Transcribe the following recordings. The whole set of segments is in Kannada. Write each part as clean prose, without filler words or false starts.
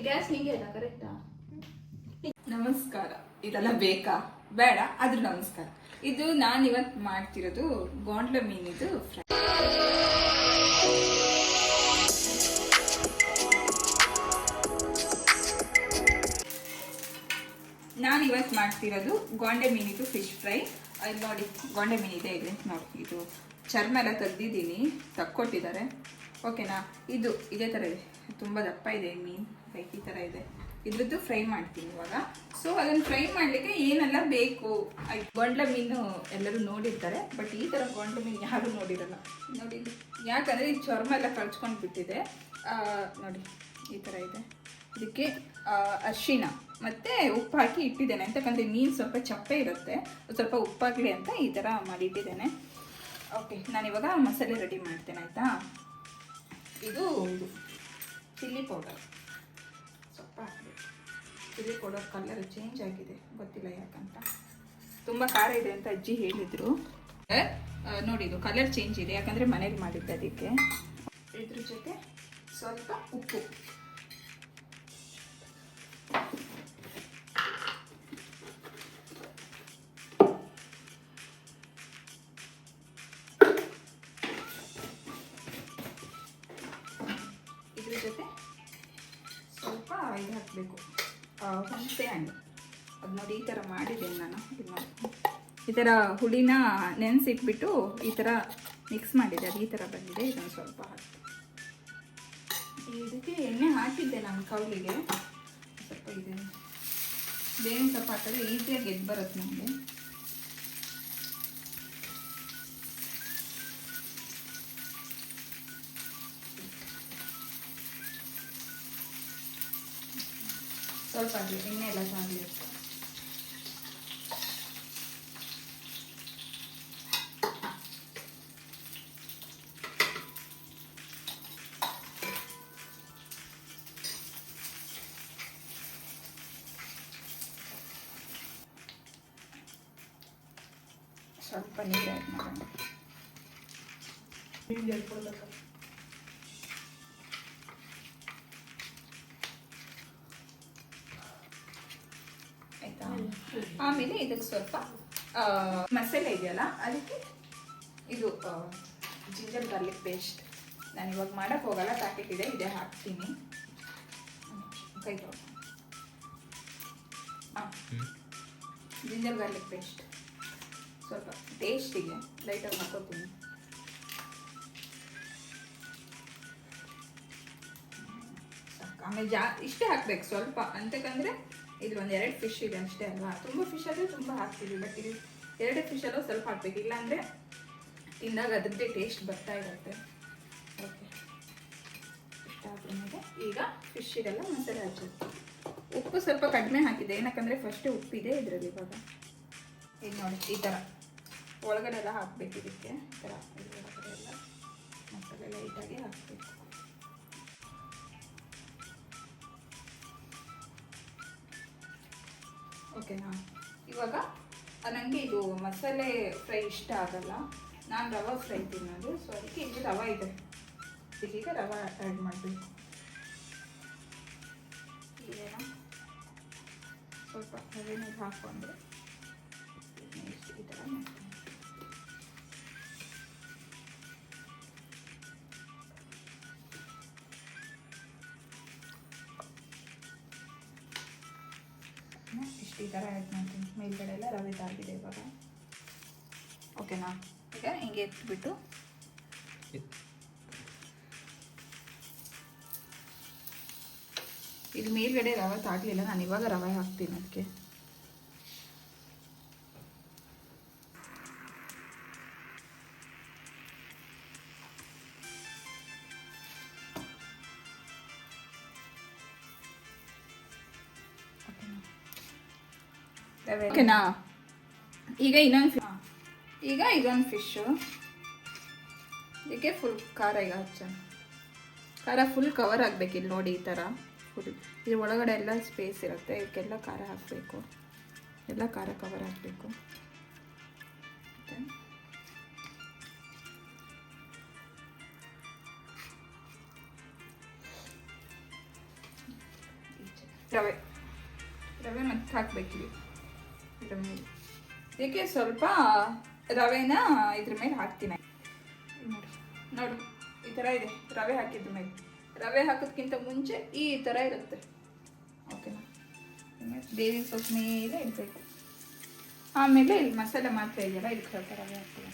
ಗ್ಯಾಸ್ ಹಿಂಗೆ ಇಲ್ಲ ಕರೆಕ್ಟಾ? ನಮಸ್ಕಾರ. ಇದೆಲ್ಲ ಬೇಕಾ? ಬೇಡ, ಆದ್ರೂ ನಮಸ್ಕಾರ. ಇದು ನಾನು ಇವತ್ತು ಮಾಡ್ತಿರೋದು ಗೋಂಡ್ಲ ಮೀನಿದು ಫ್ರೈ. ನಾನು ಇವತ್ತು ಮಾಡ್ತಿರೋದು ಗೋಂಡೆ ಮೀನಿದು ಫಿಶ್ ಫ್ರೈ. ಅಲ್ಲಿ ನೋಡಿ ಗೋಂಡೆ ಮೀನಿದೆ ಇದೆ ನೋಡಿ. ಇದು ಚರ್ಮ ಎಲ್ಲ ತೆಗ್ದಿದ್ದೀನಿ, ತಕ್ಕೊಟ್ಟಿದ್ದಾರೆ. ಓಕೆನಾ? ಇದು ಇದೇ ಥರ ಇದೆ, ತುಂಬ ದಪ್ಪ ಇದೆ ಮೀನು, ಲೈಕ್ ಈ ಥರ ಇದೆ. ಇದ್ರದ್ದು ಫ್ರೈ ಮಾಡ್ತೀನಿ ಇವಾಗ. ಸೊ ಅದನ್ನು ಫ್ರೈ ಮಾಡಲಿಕ್ಕೆ ಏನೆಲ್ಲ ಬೇಕು? ಗೊಂಡ್ಲ ಮೀನು ಎಲ್ಲರೂ ನೋಡಿರ್ತಾರೆ, ಬಟ್ ಈ ಥರ ಗೊಂಡ್ಲ ಮೀನು ಯಾರೂ ನೋಡಿರಲ್ಲ ನೋಡಿ. ಯಾಕಂದರೆ ಈ ಚರ್ಮ ಎಲ್ಲ ಕಳ್ಸ್ಕೊಂಡು ಬಿಟ್ಟಿದೆ ನೋಡಿ, ಈ ಥರ ಇದೆ. ಇದಕ್ಕೆ ಅರಿಶಿಣ ಮತ್ತು ಉಪ್ಪು ಹಾಕಿ ಇಟ್ಟಿದ್ದೇನೆ, ಅಂತಕ್ಕಂಥ ಮೀನು ಸ್ವಲ್ಪ ಚಪ್ಪೆ ಇರುತ್ತೆ, ಸ್ವಲ್ಪ ಉಪ್ಪಾಗಲಿ ಅಂತ ಈ ಥರ ಮಾಡಿಟ್ಟಿದ್ದೇನೆ. ಓಕೆ, ನಾನಿವಾಗ ಮಸಾಲೆ ರೆಡಿ ಮಾಡ್ತೇನೆ, ಆಯಿತಾ? ಇದು ಚಿಲ್ಲಿ ಪೌಡರ್ ಸ್ವಲ್ಪ ಹಾಕಬೇಕು. ಚಿಲ್ಲಿ ಪೌಡರ್ ಕಲರ್ ಚೇಂಜ್ ಆಗಿದೆ, ಗೊತ್ತಿಲ್ಲ ಯಾಕಂತ. ತುಂಬ ಖಾರ ಇದೆ ಅಂತ ಅಜ್ಜಿ ಹೇಳಿದರು. ನೋಡಿ, ಇದು ಕಲರ್ ಚೇಂಜ್ ಇದೆ, ಯಾಕಂದರೆ ಮನೇಲಿ ಮಾಡಿದ್ದೆ ಅದಕ್ಕೆ. ಇದ್ರ ಜೊತೆ ಸ್ವಲ್ಪ ಉಪ್ಪು, ಇದ್ರ ಜೊತೆ ಸ್ವಲ್ಪ ಇದು ಹಾಕಬೇಕು, ಹುಣಸೆ ಹಣ್ಣು. ಅದು ನೋಡಿ ಈ ಥರ ಮಾಡಿದ್ದೇನೆ ನಾನು. ಈ ಥರ ಹುಳಿನ ನೆನೆಸಿಟ್ಬಿಟ್ಟು ಈ ಥರ ಮಿಕ್ಸ್ ಮಾಡಿದೆ, ಅದು ಈ ಥರ ಬಂದಿದೆ. ಇದನ್ನು ಸ್ವಲ್ಪ ಹಾಕಿ, ಇದಕ್ಕೆ ಎಣ್ಣೆ ಹಾಕಿದ್ದೆ ನಾನು ಕೌಲಿಗೆ. ಸ್ವಲ್ಪ ಇದೆ, ಬೇವಿನ ಸೊಪ್ಪು ಹಾಕಿದ್ರೆ ಈಸಿಯಾಗಿ ಎದ್ದು ಬರುತ್ತೆ ನಮಗೆ. ಸ್ವಲ್ಪ ಆಗಲಿ, ಎಣ್ಣೆ ಎಲ್ಲ ಆಗಲಿ. ಸ್ವಲ್ಪ ನೀರು ಆ್ಯಡ್ ಮಾಡೋಣ. ಆಯಿತಾ? ಆಮೇಲೆ ಇದಕ್ಕೆ ಸ್ವಲ್ಪ ಮಸಾಲೆ ಇದೆಯಲ್ಲ, ಅದಕ್ಕೆ ಇದು ಜಿಂಜರ್ ಗಾರ್ಲಿಕ್ ಪೇಸ್ಟ್. ನಾನು ಇವಾಗ ಮಾಡೋಕ್ಕೆ ಹೋಗಲ್ಲ, ಪ್ಯಾಕೆಟ್ ಇದೆ, ಇದೇ ಹಾಕ್ತೀನಿ. ಕೈ ತೊಗೊಂಡು ಜಿಂಜರ್ ಗಾರ್ಲಿಕ್ ಪೇಸ್ಟ್ ಸ್ವಲ್ಪ ಟೇಸ್ಟಿಗೆ ಲೈಟಾಗಿ ಹಾಕೋತೀನಿ. ಆಮೇಲೆ ಇಷ್ಟೇ ಹಾಕ್ಬೇಕು ಸ್ವಲ್ಪ, ಅಂತಕ್ಕಂದರೆ ಇದು ಒಂದೆರಡು ಫಿಶ್ ಇದೆ ಅಷ್ಟೇ ಅಲ್ವಾ. ತುಂಬ ಫಿಶ್ ಆದರೆ ತುಂಬ ಹಾಕ್ತೀವಿ, ಬಟ್ ಇದು ಎರಡು ಫಿಶಲ್ಲೂ ಸ್ವಲ್ಪ ಹಾಕ್ಬೇಕು, ಇಲ್ಲಾಂದರೆ ತಿಂದಾಗ ಅದರದ್ದೇ ಟೇಸ್ಟ್ ಬರ್ತಾ ಇರುತ್ತೆ. ಓಕೆ, ಇಷ್ಟ ಆದ್ಮೇಲೆ ಈಗ ಫಿಶ್ಶಿಗೆಲ್ಲ ಮಸಾಲೆ ಹಚ್ಚೋದು. ಉಪ್ಪು ಸ್ವಲ್ಪ ಕಡಿಮೆ ಹಾಕಿದೆ, ಏನಕ್ಕಂದರೆ ಫಸ್ಟೇ ಉಪ್ಪಿದೆ ಇದರಲ್ಲಿ. ಇವಾಗ ಈಗ ನೋಡಿ ಈ ಥರ ಒಳಗಡೆ ಎಲ್ಲ ಹಾಕಬೇಕು, ಇದಕ್ಕೆ ಈ ಥರ ಒಳಗಡೆ ಎಲ್ಲ ಮಸಾಲೆ ಲೈಟಾಗಿ ಹಾಕಬೇಕು. ಓಕೆನಾ? ಇವಾಗ ನನಗೆ ಇದು ಮಸಾಲೆ ಫ್ರೈ ಇಷ್ಟ ಆಗಲ್ಲ, ನಾನು ರವೆ ಫ್ರೈ ತಿನ್ನೋದು. ಸೊ ಅದಕ್ಕೆ ಇದು ರವೆ ಇದೆ, ಇದೀಗ ರವೆ ಆ್ಯಡ್ ಮಾಡಬೇಕು. ಇದೇನಾ ಸ್ವಲ್ಪ ರವೆ ನೀರು ಹಾಕ್ಕೊಂಡು ಈ ಥರ ಇಷ್ಟು ಈ ಥರ ಆ್ಯಡ್ ಮಾಡ್ತೀನಿ. ಮೇಲ್ಗಡೆ ಎಲ್ಲ ರವೆದಾಗಿದೆ ಇವಾಗ. ಓಕೆನಾ? ಈಗ ಹಿಂಗೆ ಎತ್ಬಿಟ್ಟು ಇದು ಮೇಲ್ಗಡೆ ರವೆ ತಾಗಲಿಲ್ಲ, ನಾನು ಇವಾಗ ರವೆ ಹಾಕ್ತೀನಿ ಅದಕ್ಕೆ. ಓಕೆನಾ? ಈಗ ಇದೊಂದು ಫಿಶ್ಶು, ಇದಕ್ಕೆ ಫುಲ್ ಖಾರ ಈಗ ಹಚ್ಚೋಣ. ಖಾರ ಫುಲ್ ಕವರ್ ಆಗಬೇಕು. ಇಲ್ಲಿ ನೋಡಿ ಈ ಥರ ಫುಲ್ ಇದು ಒಳಗಡೆ ಎಲ್ಲ ಸ್ಪೇಸ್ ಇರುತ್ತೆ, ಇದಕ್ಕೆಲ್ಲ ಖಾರ ಹಾಕಬೇಕು, ಎಲ್ಲ ಖಾರ ಕವರ್ ಆಗಬೇಕು. ರವೆ ರವೆ ಮತ್ತೆ ಹಾಕ್ಬೇಕಿವಿ ಇದ್ರ ಮೇಲೆ. ಇದಕ್ಕೆ ಸ್ವಲ್ಪ ರವೆನ ಇದ್ರ ಮೇಲೆ ಹಾಕ್ತೀನಿ. ನೋಡು ಈ ಥರ ಇದೆ ರವೆ ಹಾಕಿದ ಮೇಲೆ. ರವೆ ಹಾಕೋದ್ಕಿಂತ ಮುಂಚೆ ಈ ಥರ ಇರುತ್ತೆ. ಓಕೆನಾ? ಬೇವಿನ ಸೊಪ್ಪು ಮೇಲೆ ಇಡಬೇಕು. ಆಮೇಲೆ ಇಲ್ಲಿ ಮಸಾಲೆ ಮಾತ್ರ ಇದೆಯಲ್ಲ ಇದಕ್ಕೆ ಸ್ವಲ್ಪ ರವೆ ಹಾಕ್ತೀನಿ.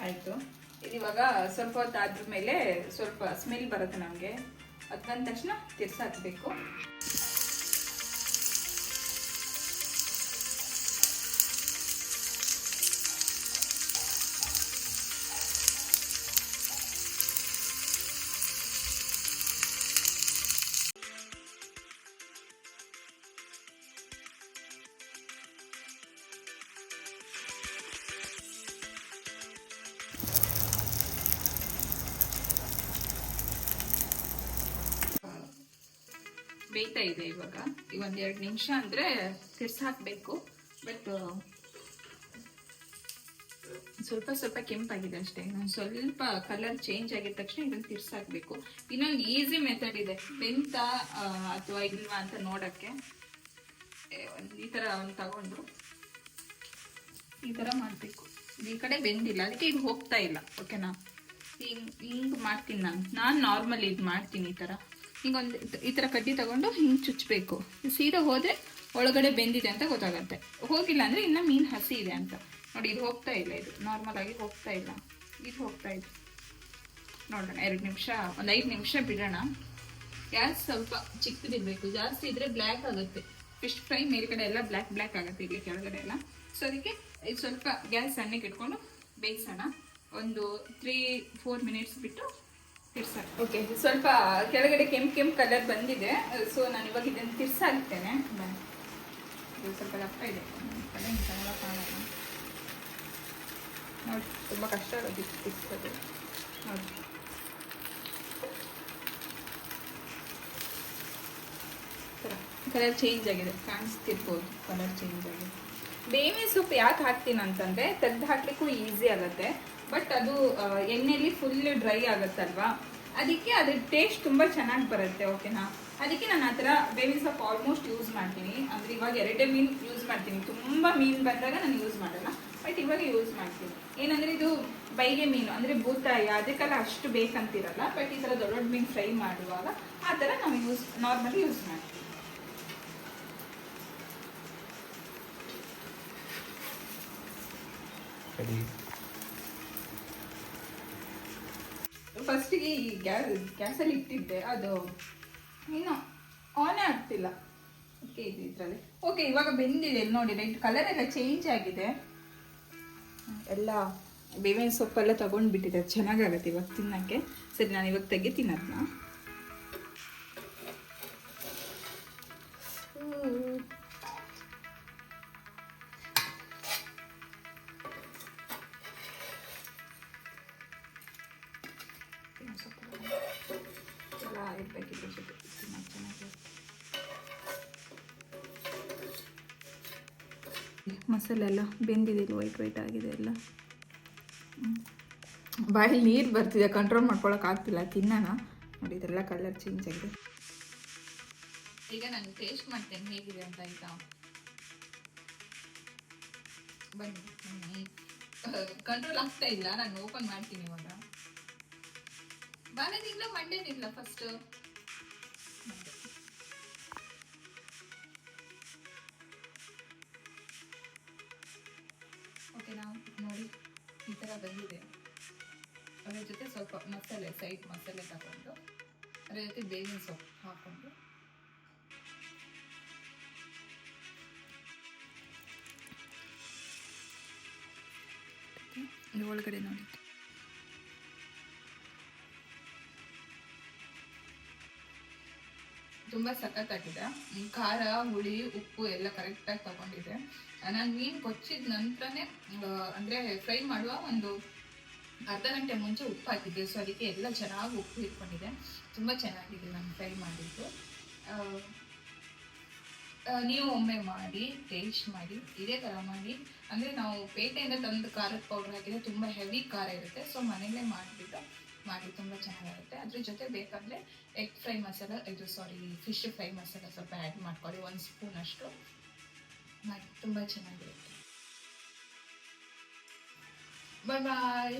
ಆಯಿತು. ಇದಿವಾಗ ಸ್ವಲ್ಪ ಹೊತ್ತು ಆದ್ರ ಮೇಲೆ ಸ್ವಲ್ಪ ಸ್ಮೆಲ್ ಬರುತ್ತೆ ನಮಗೆ. ಅದು ಬಂದ ತಕ್ಷಣ ತಿರ್ಸಾಕ್ಬೇಕು. ಬೇಯ್ತಾ ಇದೆ ಇವಾಗ. ಈಗ 1-2 ನಿಮಿಷ ಅಂದರೆ ತಿರ್ಸಾಕ್ಬೇಕು. ಬಟ್ ಸ್ವಲ್ಪ ಸ್ವಲ್ಪ ಕೆಂಪಾಗಿದೆ ಅಷ್ಟೇ. ಇನ್ನೊಂದು ಸ್ವಲ್ಪ ಕಲರ್ ಚೇಂಜ್ ಆಗಿದ ತಕ್ಷಣ ಇದನ್ನು ತಿರ್ಸಾಕ್ಬೇಕು. ಇನ್ನೊಂದು ಈಸಿ ಮೆಥಡ್ ಇದೆ ಬೆಂತ ಅಥವಾ ಇಲ್ವಾ ಅಂತ ನೋಡೋಕ್ಕೆ. ಈ ಥರ ಒಂದು ತಗೊಂಡು ಈ ಥರ ಮಾಡಬೇಕು. ಈ ಕಡೆ ಬೆಂದಿಲ್ಲ ಅದಕ್ಕೆ ಇದು ಹೋಗ್ತಾ ಇಲ್ಲ. ಓಕೆನಾ? ಹಿಂಗೆ ಮಾಡ್ತೀನಿ ನಾನು ನಾರ್ಮಲ್ ಇದು ಮಾಡ್ತೀನಿ. ಈ ಥರ ಹಿಂಗೊಂದು ಈ ಥರ ಕಡ್ಡಿ ತಗೊಂಡು ಹಿಂಗೆ ಚುಚ್ಚಬೇಕು. ಸೀದಾ ಹೋದರೆ ಒಳಗಡೆ ಬೆಂದಿದೆ ಅಂತ ಗೊತ್ತಾಗುತ್ತೆ. ಹೋಗಿಲ್ಲ ಅಂದರೆ ಇನ್ನು ಮೀನು ಹಸಿ ಇದೆ ಅಂತ. ನೋಡಿ ಇದು ಹೋಗ್ತಾ ಇಲ್ಲ. ಇದು ನಾರ್ಮಲ್ ಆಗಿ ಹೋಗ್ತಾ ಇಲ್ಲ. ಇದು ಹೋಗ್ತಾ ಇದೆ. ನೋಡೋಣ 2 ನಿಮಿಷ 5 ನಿಮಿಷ ಬಿಡೋಣ. ಗ್ಯಾಸ್ ಸ್ವಲ್ಪ ಚಿಕ್ಕದಿರಬೇಕು. ಜಾಸ್ತಿ ಇದ್ರೆ ಬ್ಲ್ಯಾಕ್ ಆಗುತ್ತೆ. ಫಿಶ್ ಫ್ರೈ ಮೇಲ್ಗಡೆ ಎಲ್ಲ ಬ್ಲ್ಯಾಕ್ ಆಗುತ್ತೆ ಇಲ್ಲಿ ಕೆಳಗಡೆ ಎಲ್ಲ. ಸೊ ಅದಕ್ಕೆ ಇದು ಸ್ವಲ್ಪ ಗ್ಯಾಸ್ ಸಣ್ಣಕ್ಕೆ ಇಟ್ಕೊಂಡು ಬೇಯಿಸೋಣ. ಒಂದು 3-4 ಮಿನಿಟ್ಸ್ ಬಿಟ್ಟು ತಿರ್ಸಾಕ. ಓಕೆ, ಸ್ವಲ್ಪ ಕೆಳಗಡೆ ಕೆಂಪು ಕಲರ್ ಬಂದಿದೆ. ಸೊ ನಾನು ಇವಾಗ ಇದನ್ನು ತಿರ್ಸಾಕ್ತೇನೆ. ಇದು ಸ್ವಲ್ಪ ದಪ್ಪ ಇದೆ ಕಡೆ ಚೆನ್ನಾಗಿ ಕಾಣಲ್ಲ. ನೋಡಿ ತುಂಬ ಕಷ್ಟ ಆಗೋದು ತಿರ್ಸೋದು. ನೋಡಿ ಕಲರ್ ಚೇಂಜ್ ಆಗಿದೆ, ಕಾಣಿಸ್ತಿರ್ಬೋದು. ಕಲರ್ ಚೇಂಜ್ ಆಗಿದೆ. ಬೇವಿನ ಸೊಪ್ಪು ಯಾಕೆ ಹಾಕ್ತೀನಿ ಅಂತಂದರೆ ತೆಗೆದು ಹಾಕ್ಲಿಕ್ಕೂ ಈಸಿ ಆಗುತ್ತೆ. ಬಟ್ ಅದು ಎಣ್ಣೆಯಲ್ಲಿ ಫುಲ್ ಡ್ರೈ ಆಗುತ್ತಲ್ವಾ, ಅದಕ್ಕೆ ಅದ್ರ ಟೇಸ್ಟ್ ತುಂಬ ಚೆನ್ನಾಗಿ ಬರುತ್ತೆ. ಓಕೆನಾ? ಅದಕ್ಕೆ ನಾನು ಆ ಥರ ಬೇವಿನ ಸೊಪ್ಪು ಆಲ್ಮೋಸ್ಟ್ ಯೂಸ್ ಮಾಡ್ತೀನಿ. ಅಂದರೆ ಇವಾಗ 2 ಮೀನು ಯೂಸ್ ಮಾಡ್ತೀನಿ. ತುಂಬ ಮೀನು ಬಂದಾಗ ನಾನು ಯೂಸ್ ಮಾಡಲ್ಲ. ಬಟ್ ಇವಾಗ ಯೂಸ್ ಮಾಡ್ತೀನಿ. ಏನಂದರೆ ಇದು ಬೈಗೆ ಮೀನು ಅಂದರೆ ಬೂತಾಯಿ, ಅದಕ್ಕೆಲ್ಲ ಅಷ್ಟು ಬೇಕಂತಿರಲ್ಲ. ಬಟ್ ಈ ಥರ ದೊಡ್ಡ ಮೀನು ಫ್ರೈ ಮಾಡುವಾಗ ಆ ಥರ ನಾವು ನಾರ್ಮಲಿ ಯೂಸ್ ಮಾಡ್ತೀವಿ. ಫಸ್ಟಿಗೆ ಈ ಗ್ಯಾಸಲ್ಲಿ ಇಟ್ಟಿದ್ದೆ, ಅದು ಇನ್ನೂ ಆನೇ ಆಗ್ತಿಲ್ಲ. ಓಕೆ, ಇದು ಇದರಲ್ಲಿ ಓಕೆ ಇವಾಗ ಬೆಂದಿದೆ ನೋಡಿ. ರೈಟ್ ಕಲರ್ ಎಲ್ಲ ಚೇಂಜ್ ಆಗಿದೆ. ಎಲ್ಲ ಬೇವಿನ ಸೊಪ್ಪೆಲ್ಲ ತಗೊಂಡ್ಬಿಟ್ಟಿದೆ. ಚೆನ್ನಾಗಾಗತ್ತೆ ಇವಾಗ ತಿನ್ನೋಕ್ಕೆ. ಸರಿ, ನಾನು ಇವಾಗ ತೆಗಿತೀನಿ ಅದನ್ನ. ಮಸಾಲೆ ಎಲ್ಲ ಬೆಂದಿದೆ, ವೈಟ್ ಆಗಿದೆ ಎಲ್ಲ. ಬಾಯಲ್ಲಿ ನೀರು ಬರ್ತಿದೆ, ಕಂಟ್ರೋಲ್ ಮಾಡ್ಕೊಳಕ್ಕೆ ಆಗ್ತಿಲ್ಲ. ತಿನ್ನೋಣ. ನೋಡಿ ಇದೆಲ್ಲ ಕಲರ್ ಚೇಂಜ್ ಆಗಿದೆ. ಈಗ ನಾನು ಟೇಸ್ಟ್ ಮಾಡ್ತೇನೆ ಹೇಗಿದೆ ಅಂತ. ಆಯ್ತಾ, ಬನ್ನಿ. ಕಂಟ್ರೋಲ್ ಆಗ್ತಾ ಇಲ್ಲ. ನಾನು ಓಪನ್ ಮಾಡ್ತೀನಿ ಇವಾಗ. ಬಾಳೆನಿಲ್ಲ, ಮಂಡೇನಿಲ್ಲ. ಫಸ್ಟ್ ಓಕೆ, ನಾವು ನೋಡಿ ಈ ಥರ ಬಂದಿದೆ. ಅದರ ಜೊತೆ ಸ್ವಲ್ಪ ಮಸಾಲೆ, ಸೈಡ್ ಮಸಾಲೆ ತಗೊಂಡು ಅದರ ಜೊತೆ ಬೇವಿನ ಸೊಪ್ಪು ಹಾಕೊಂಡು ಒಳಗಡೆ ನೋಡಿ ತುಂಬ ಸಖತ್ತಾಗಿದೆ. ಖಾರ, ಹುಳಿ, ಉಪ್ಪು ಎಲ್ಲ ಕರೆಕ್ಟಾಗಿ ತಗೊಂಡಿದೆ. ನಾನು ಮೀನು ಕೊಚ್ಚಿದ ನಂತರನೇ ಅಂದರೆ ಫ್ರೈ ಮಾಡುವ ಒಂದು ಅರ್ಧ ಗಂಟೆ ಮುಂಚೆ ಉಪ್ಪು ಹಾಕಿದ್ದೆ. ಸೊ ಅದಕ್ಕೆ ಎಲ್ಲ ಚೆನ್ನಾಗಿ ಉಪ್ಪು ಇಟ್ಕೊಂಡಿದೆ. ತುಂಬ ಚೆನ್ನಾಗಿದೆ ನಾನು ಫ್ರೈ ಮಾಡಿದ್ದು. ನೀವು ಒಮ್ಮೆ ಮಾಡಿ ಟೇಸ್ಟ್ ಮಾಡಿ ಇದೇ ಥರ ಮಾಡಿ. ಅಂದರೆ ನಾವು ಪೇಟೆಯಿಂದ ತಂದು ಖಾರದ ಪೌಡ್ರ್ ಹಾಕಿದರೆ ತುಂಬ ಹೆವಿ ಖಾರ ಇರುತ್ತೆ. ಸೊ ಮನೆಯಲ್ಲೇ ಮಾಡಿಬಿಟ್ಟು ಮಾಡಿ ತುಂಬ ಚೆನ್ನಾಗಿರುತ್ತೆ. ಅದ್ರ ಜೊತೆ ಬೇಕಾದರೆ egg fry masala fish fry masala ಸ್ವಲ್ಪ ಆ್ಯಡ್ ಮಾಡ್ಕೊಳ್ಳಿ, 1 ಸ್ಪೂನ್ ಅಷ್ಟು ಮಾಡಿ, ತುಂಬ ಚೆನ್ನಾಗಿರುತ್ತೆ. ಬಾಯ್ ಬಾಯ್.